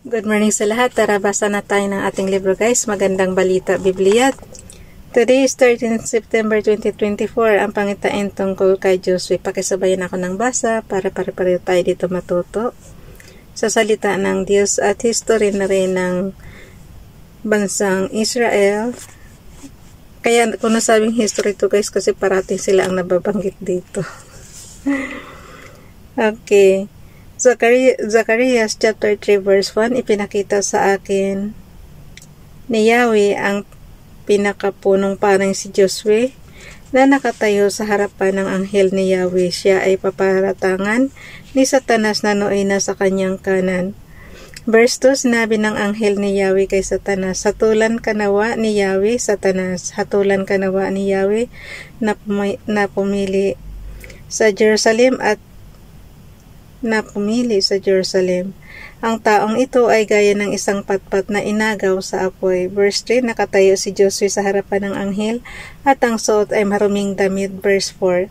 Good morning sa lahat. Tara, basa na tayo ng ating libro guys. Magandang balita, Biblia. Today is 13 September 2024. Ang pangitain tungkol kay Joshua. Pakisabayan ako ng basa para pare-pareho tayo dito matuto sa salita ng Diyos at history na rin ng bansang Israel. Kaya kung nasabing history to guys, kasi parating sila ang nababanggit dito. Okay. Zacarias chapter 3 verse 1, ipinakita sa akin ni Yahweh ang pinakapunong paring si Joshua na nakatayo sa harapan ng anghel ni Yahweh. Siya ay paparatangan ni Satanas na nooy na sa kanyang kanan. Verse 2, sinabi ng anghel ni Yahweh kay Satanas, hatulan ka nawa ni Yahweh, Satanas, hatulan ka nawa ni Yahweh na pumili sa Jerusalem Ang taong ito ay gaya ng isang patpat na inagaw sa apoy. Verse 3, nakatayo si Joshua sa harapan ng anghel at ang suot ay maruming damit. Verse 4,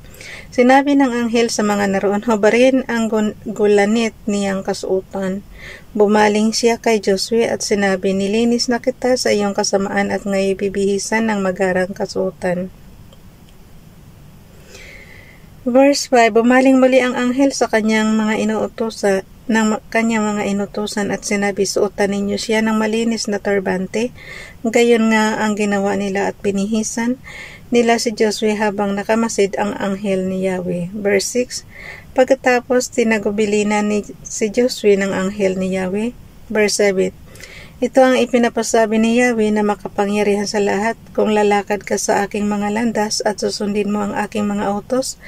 sinabi ng anghel sa mga naroon, hubarin ang gulanit niyang kasuotan. Bumaling siya kay Joshua at sinabi, nilinis na kita sa iyong kasamaan at ngayon bibihisan ng magarang kasuotan. Verse 5, bumaling muli ang anghel sa kanyang mga inutusan at sinabi, suotan ninyo siya ng malinis na turbante. Gayon nga ang ginawa nila at binihisan nila si Joshua habang nakamasid ang anghel ni Yahweh. Verse 6, pagkatapos tinagubilinan si Joshua ng anghel ni Yahweh. Verse 7, ito ang ipinapasabi ni Yahweh na makapangyarihan sa lahat. Kung lalakad ka sa aking mga landas at susundin mo ang aking mga utos,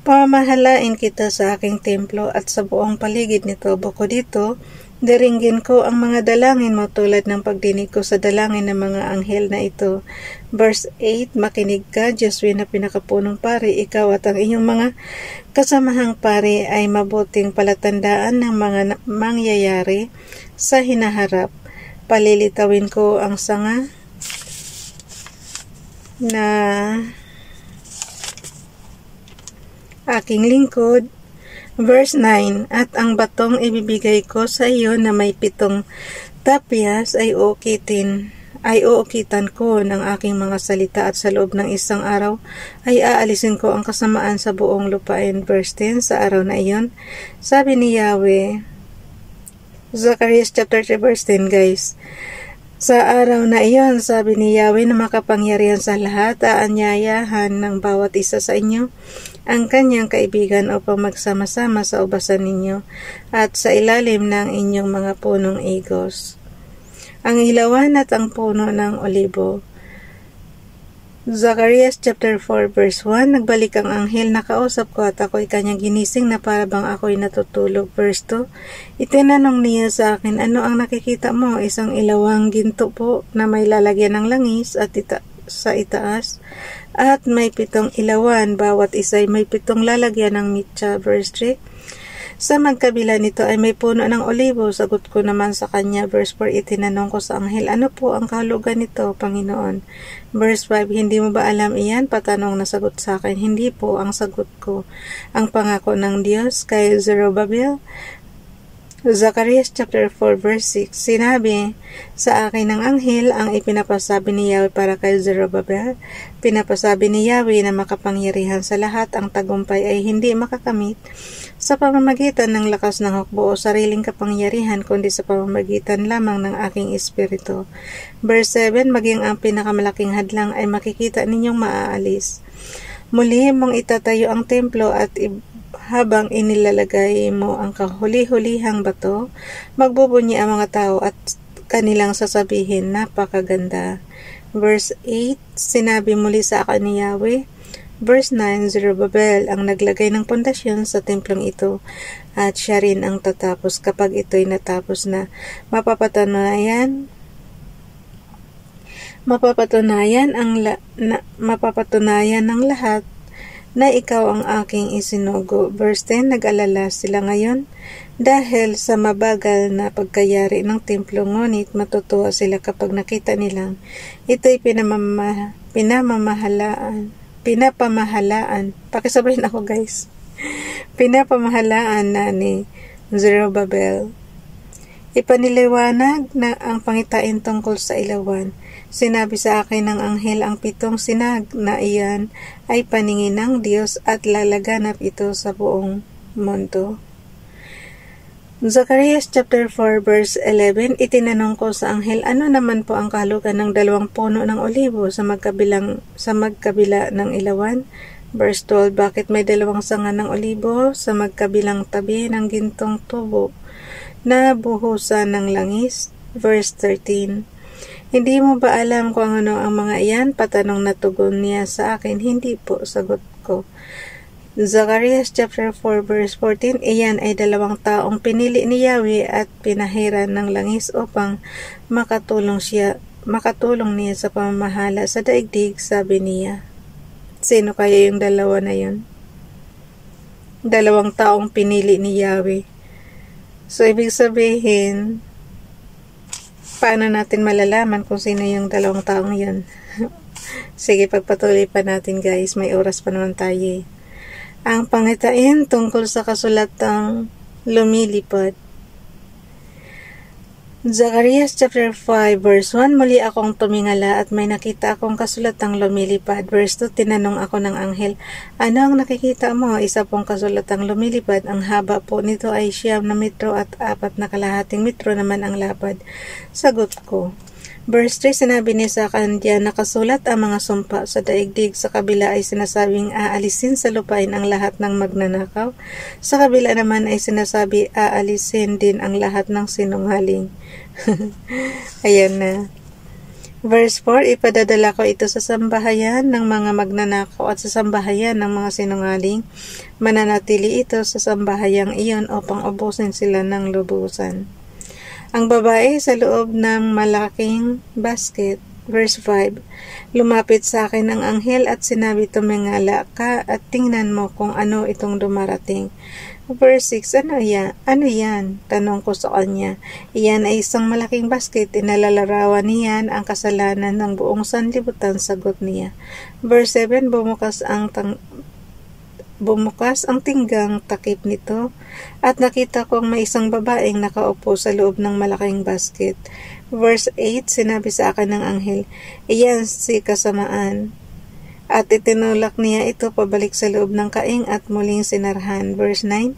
pamamahalain kita sa aking templo at sa buong paligid nito. Bukod dito, diringgin ko ang mga dalangin mo tulad ng pagdinig ko sa dalangin ng mga anghel na ito. Verse 8, makinig ka, Joshua na pinakapunong pari, ikaw at ang iyong mga kasamahang pari ay mabuting palatandaan ng mga mangyayari sa hinaharap. Palilitawin ko ang sanga na aking lingkod. Verse 9, at ang batong ibibigay ko sa iyo na may 7 tapyas ay uukitan ko ng aking mga salita at sa loob ng isang araw ay aalisin ko ang kasamaan sa buong lupain. Verse 10, sa araw na iyon, sabi ni Yahweh, Zacarias chapter 3 verse 10 guys. Sa araw na iyon, sabi ni Yahweh na makapangyarihan sa lahat, aanyayahan ng bawat isa sa inyo ang kanyang kaibigan upang magsama-sama sa ubasan ninyo at sa ilalim ng inyong mga punong igos, ang ilawan at ang puno ng olibo. Zacarias chapter 4 verse 1, nagbalik ang anghel, nakausap ko at ako'y kanyang ginising na para bang ako'y natutulog. Verse 2, itinanong niya sa akin, ano ang nakikita mo? Isang ilawang ginto po na may lalagyan ng langis at sa itaas at may 7 ilawan, bawat isa ay may 7 lalagyan ng mitsa. Verse 3, sa magkabila nito ay may puno ng olibo. Sagot ko naman sa kanya. Verse 4, itinanong ko sa anghel, ano po ang kahulugan nito, Panginoon? Verse 5, hindi mo ba alam iyan? Patanong na sagot sa akin, hindi po ang sagot ko. Ang pangako ng Diyos kay Zerubbabel. Zacarias chapter 4 verse 6, sinabi sa akin ng anghel ang ipinapasabi ni Yahweh para kay Zerubbabel. Pinapasabi ni Yahweh na makapangyarihan sa lahat, ang tagumpay ay hindi makakamit sa pamamagitan ng lakas ng hukbo o sariling kapangyarihan, kundi sa pamamagitan lamang ng aking espiritu. Verse 7, maging ang pinakamalaking hadlang ay makikita ninyong maaalis. Muli mong itatayo ang templo at habang inilalagay mo ang kahuli-hulihang bato, magbubunyi ang mga tao at kanilang sasabihin, napakaganda. Verse 8, sinabi muli sa akin ni Yahweh. Verse 9, Zerubbabel ang naglagay ng pundasyon sa templong ito at siya rin ang tatapos. Kapag ito'y natapos na, mapapatunayan ng lahat na ikaw ang aking isinugo. Verse 10, nag-alala sila ngayon dahil sa mabagal na pagkayari ng templo, ngunit matutuwa sila kapag nakita nilang ito'y pinapamahalaan. Pakisabayin ako guys. Pinapamahalaan na ni Zerubbabel. Ipaniliwanag na ang pangitain tungkol sa ilawan. Sinabi sa akin ng anghel ang 7 sinag na iyan ay paningin ng Diyos at lalaganap ito sa buong mundo. Zacarias chapter 4 verse 11, itinanong ko sa anghel, ano naman po ang kahulugan ng 2 puno ng olibo sa magkabila ng ilawan? Verse 12, bakit may 2 sanga ng olibo sa magkabilang tabi ng gintong tubo na buhusan ng langis? Verse 13, hindi mo ba alam kung ano ang mga iyan? Patanong na tugon niya sa akin, hindi po, sagot ko. Zacarias chapter 4 verse 14, iyan ay 2 taong pinili ni Yahweh at pinahiran ng langis upang makatulong niya sa pamamahala sa daigdig, sabi niya. Sino kaya yung 2 na yun? 2 taong pinili ni Yahweh. So, ibig sabihin, paano natin malalaman kung sino yung 2 taong yun? Sige, pagpatuloy pa natin guys, may oras pa naman tayo. Ang pangitain tungkol sa kasulatang lumilipad. Zacarias chapter 5 verse 1, muli akong tumingala at may nakita akong kasulatang lumilipad. Verse 2, tinanong ako ng anghel, ano ang nakikita mo? Isa pong kasulatang lumilipad. Ang haba po nito ay 9 metro at 4.5 metro naman ang lapad. Sagot ko. Verse 3, sinabi niya sa akin, diyan nakasulat ang mga sumpa sa daigdig. Sa kabila ay sinasabing aalisin sa lupain ang lahat ng magnanakaw. Sa kabila naman ay sinasabi aalisin din ang lahat ng sinungaling. Ayan na. Verse 4, ipadadala ko ito sa sambahayan ng mga magnanakaw at sa sambahayan ng mga sinungaling. Mananatili ito sa sambahayang iyon upang ubusin sila ng lubusan. Ang babae sa loob ng malaking basket. Verse 5, lumapit sa akin ang anghel at sinabi, tumingala ka at tingnan mo kung ano itong dumarating. Verse 6, ano yan? Tanong ko sa kanya. Iyan ay isang malaking basket, inalalarawan niyan ang kasalanan ng buong sanlibutan, sagot niya. Verse 7, bumukas ang tinggang takip nito at nakita kong may isang babaeng nakaupo sa loob ng malaking basket. Verse 8, sinabi sa akin ng anghel, iyan si kasamaan. At itinulak niya ito pabalik sa loob ng kaing at muling sinarhan. Verse 9,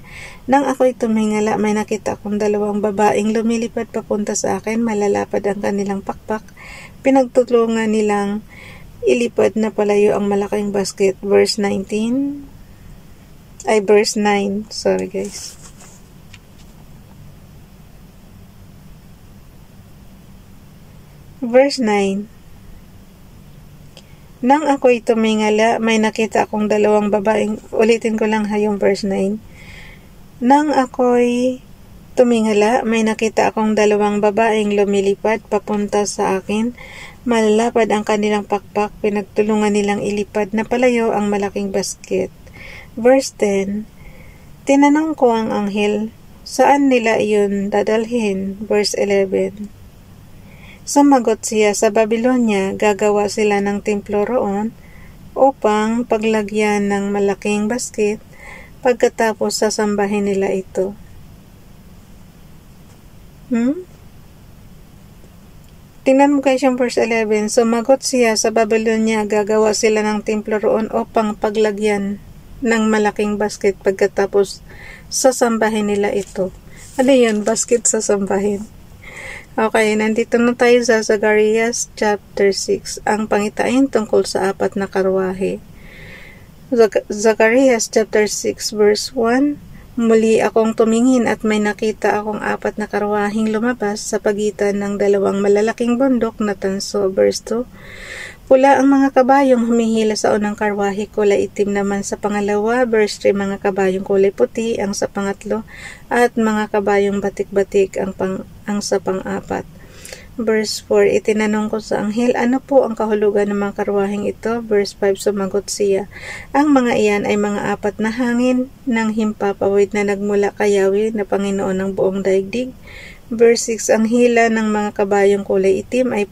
nang ako'y tumingala, may nakita akong 2 babaeng lumilipad papunta sa akin, malalapad ang kanilang pakpak. Pinagtutulungan nilang ilipad na palayo ang malaking basket. Verse 9, sorry guys. Verse 9, nang ako'y tumingala, may nakita akong 2 babaeng, ulitin ko lang yung verse 9. Nang ako'y tumingala, may nakita akong 2 babaeng lumilipad papunta sa akin, malalapad ang kanilang pakpak, pinagtulungan nilang ilipad na palayo ang malaking basket. Verse 10, tinanong ko ang anghel, saan nila iyon dadalhin? Verse 11, sumagot siya, sa Babylonia, gagawa sila ng templo roon upang paglagyan ng malaking basket, pagkatapos sasambahin nila ito. Tingnan mo guys yung verse 11, sumagot siya, sa Babylonia, gagawa sila ng templo roon upang paglagyan ng malaking basket, pagkatapos sasambahin nila ito. Ano yun? Basket sasambahin. Okay, nandito na tayo sa Zacarias chapter 6, ang pangitain tungkol sa 4 na karwahe. Zacarias chapter 6 verse 1, muli akong tumingin at may nakita akong 4 na karwaheng lumabas sa pagitan ng 2 malalaking bundok na tanso. Verse 2, pula ang mga kabayong humihila sa unang karwahe, kulay itim naman sa pangalawa. Verse 3, mga kabayong kulay puti ang sa pangatlo, at mga kabayong batik-batik ang sa pang-4. Verse 4, itinanong ko sa anghel, ano po ang kahulugan ng mga karwaheng ito? Verse 5, sumagot siya, ang mga iyan ay mga 4 na hangin ng himpapawid na nagmula kay Yahweh na Panginoon ng buong daigdig. Verse 6, ang hila ng mga kabayong kulay itim ay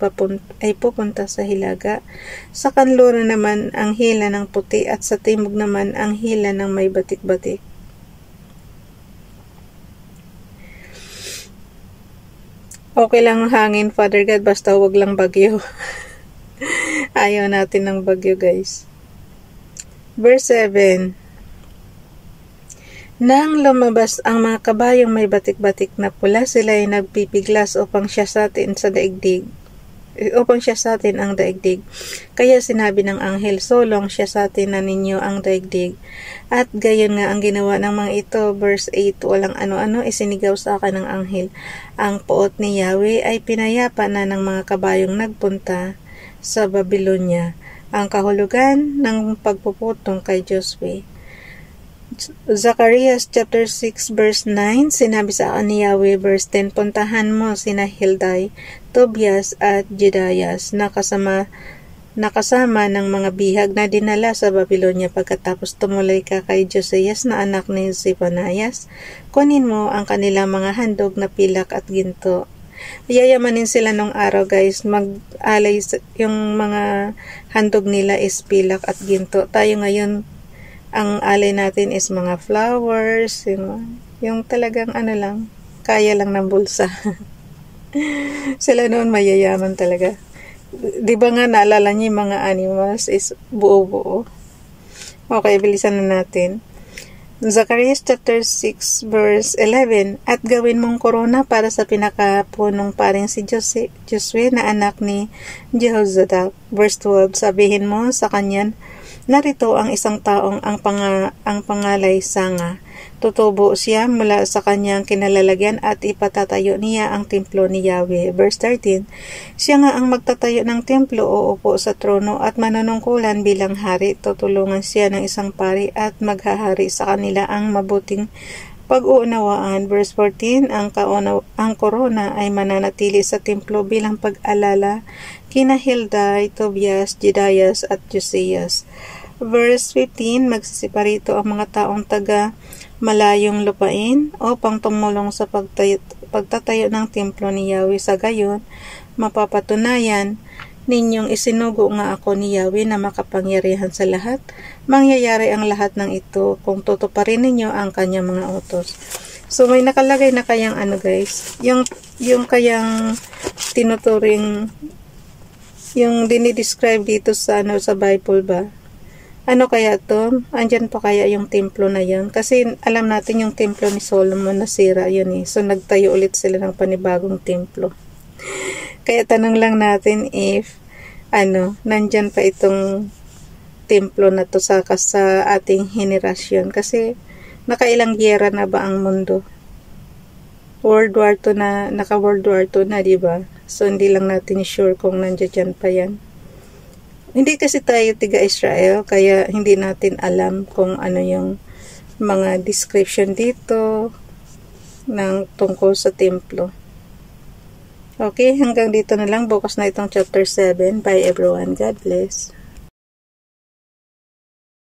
pupunta sa hilaga. Sa kanluran naman ang hila ng puti, at sa timog naman ang hila ng may batik-batik. Okay lang hangin, Father God, basta wag lang bagyo. Ayaw natin ng bagyo, guys. Verse 7. Nang lumabas ang mga kabayong may batik-batik na pula, sila ay nagpipiglas upang siyasatin ang daigdig. Kaya sinabi ng anghel, solong siyasatin na ninyo ang daigdig. At gayon nga ang ginawa ng mga ito. Verse 8, walang ano-ano isinigaw sa akin ng anghel. Ang puot ni Yahweh ay pinayapa na ng mga kabayong nagpunta sa Babylonia. Ang kahulugan ng pagpuputong kay Josue. Zacarias chapter 6 verse 9, sinabi sa akin ni Yahweh, verse 10, puntahan mo sina Heldai, Tobias at Jedaias nakasama ng mga bihag na dinala sa Babylonia. Pagkatapos tumuloy ka kay Josias na anak ni Zephanias, kunin mo ang kanilang mga handog na pilak at ginto. Yayamanin sila nung araw, guys. Mag-alay yung mga handog nila is pilak at ginto. Tayo ngayon, ang alay natin is mga flowers, yung talagang ano lang, kaya lang ng bulsa. Sila noon mayayaman talaga. Di ba nga naalala niyo yung mga animals is buo-buo? Okay, bilisan na natin. Zacarias chapter 6 verse 11, at gawin mong korona para sa pinakapunong paring si Josue na anak ni Jehozadak. Verse 12, sabihin mo sa kanyan, narito ang isang taong ang pangalay Sanga. Tutubo siya mula sa kanyang kinalalagyan at ipatatayo niya ang templo ni Yahweh. Verse 13, siya nga ang magtatayo ng templo o upo sa trono at manunungkulan bilang hari. Tutulungan siya ng isang pari at maghahari sa kanila ang mabuting pag-uunawaan. Verse 14, ang korona ay mananatili sa templo bilang pag-alala kina Heldai, Tobias, Jedaias at Josias. Verse 15, magsisiparito ang mga taong taga malayong lupain upang tumulong sa pagtatayo ng templo ni Yahweh. Sa gayon, mapapatunayan ninyong isinugo nga ako ni Yahweh na makapangyarihan sa lahat. Mangyayari ang lahat ng ito kung tutuparin ninyo ang kanyang mga utos. So may nakalagay na kayang ano, guys, yung kayang tinuturing, yung dinidescribe dito sa sa Bible ba? Ano kaya to? Andyan pa kaya yung templo na yan? Kasi alam natin yung templo ni Solomon nasira yun eh. So nagtayo ulit sila ng panibagong templo. Kaya tanong lang natin if nandyan pa itong templo na to sa ating henerasyon. Kasi nakailang giyera na ba ang mundo? World War II na, naka-World War II na, diba? So hindi lang natin sure kung nandyan pa yan. Hindi kasi tayo tiga-Israel, kaya hindi natin alam kung ano yung mga description dito ng tungkol sa templo. Okay, hanggang dito na lang. Bukas na itong chapter 7. Bye everyone. God bless.